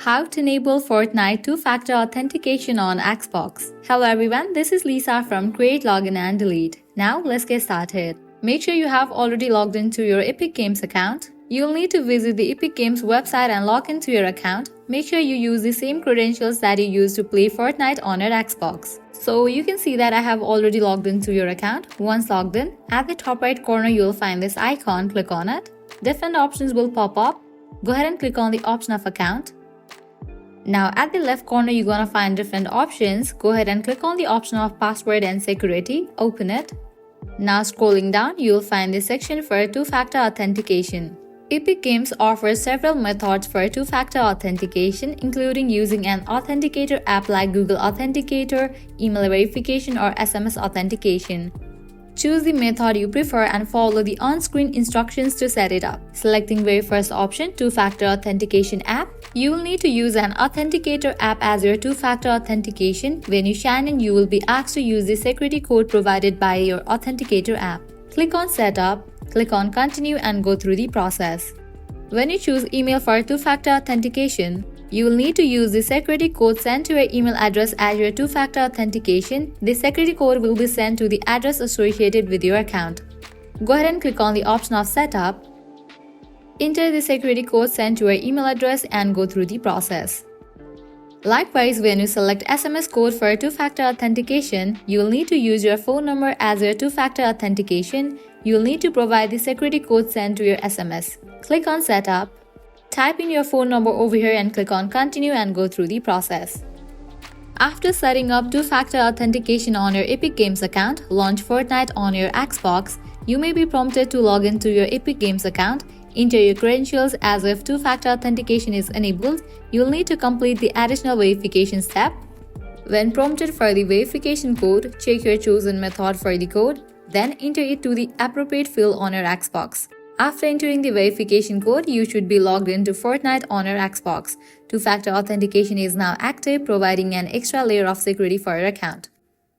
How to enable Fortnite Two-Factor Authentication on Xbox. Hello everyone, this is Lisa from Create, Login and Delete. Now let's get started. Make sure you have already logged into your Epic Games account. You'll need to visit the Epic Games website and log into your account. Make sure you use the same credentials that you used to play Fortnite on your Xbox. So you can see that I have already logged into your account. Once logged in, at the top right corner you'll find this icon, click on it. Different options will pop up. Go ahead and click on the option of account. Now at the left corner you're gonna find different options. Go ahead and click on the option of password and security. Open it. Now scrolling down you'll find this section for two-factor authentication. Epic Games offers several methods for two-factor authentication, including using an authenticator app like Google Authenticator, email verification, or SMS authentication. Choose the method you prefer and follow the on-screen instructions to set it up. Selecting very first option, Two-Factor Authentication app, you will need to use an authenticator app as your two-factor authentication. When you sign in, you will be asked to use the security code provided by your authenticator app. Click on Setup, click on Continue and go through the process. When you choose email for two-factor authentication, you will need to use the security code sent to your email address as your two-factor authentication. The security code will be sent to the address associated with your account. Go ahead and click on the option of Setup. Enter the security code sent to your email address and go through the process. Likewise, when you select SMS code for two-factor authentication, you will need to use your phone number as your two-factor authentication. You will need to provide the security code sent to your SMS. Click on Setup. Type in your phone number over here and click on Continue and go through the process. After setting up two-factor authentication on your Epic Games account, launch Fortnite on your Xbox. You may be prompted to log into your Epic Games account. Enter your credentials as if two-factor authentication is enabled. You will need to complete the additional verification step. When prompted for the verification code, check your chosen method for the code, then enter it to the appropriate field on your Xbox. After entering the verification code, you should be logged into Fortnite on your Xbox. Two-factor authentication is now active, providing an extra layer of security for your account.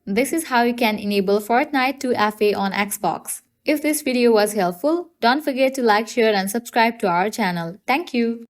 This is how you can enable Fortnite 2FA on Xbox. If this video was helpful, don't forget to like, share and subscribe to our channel. Thank you.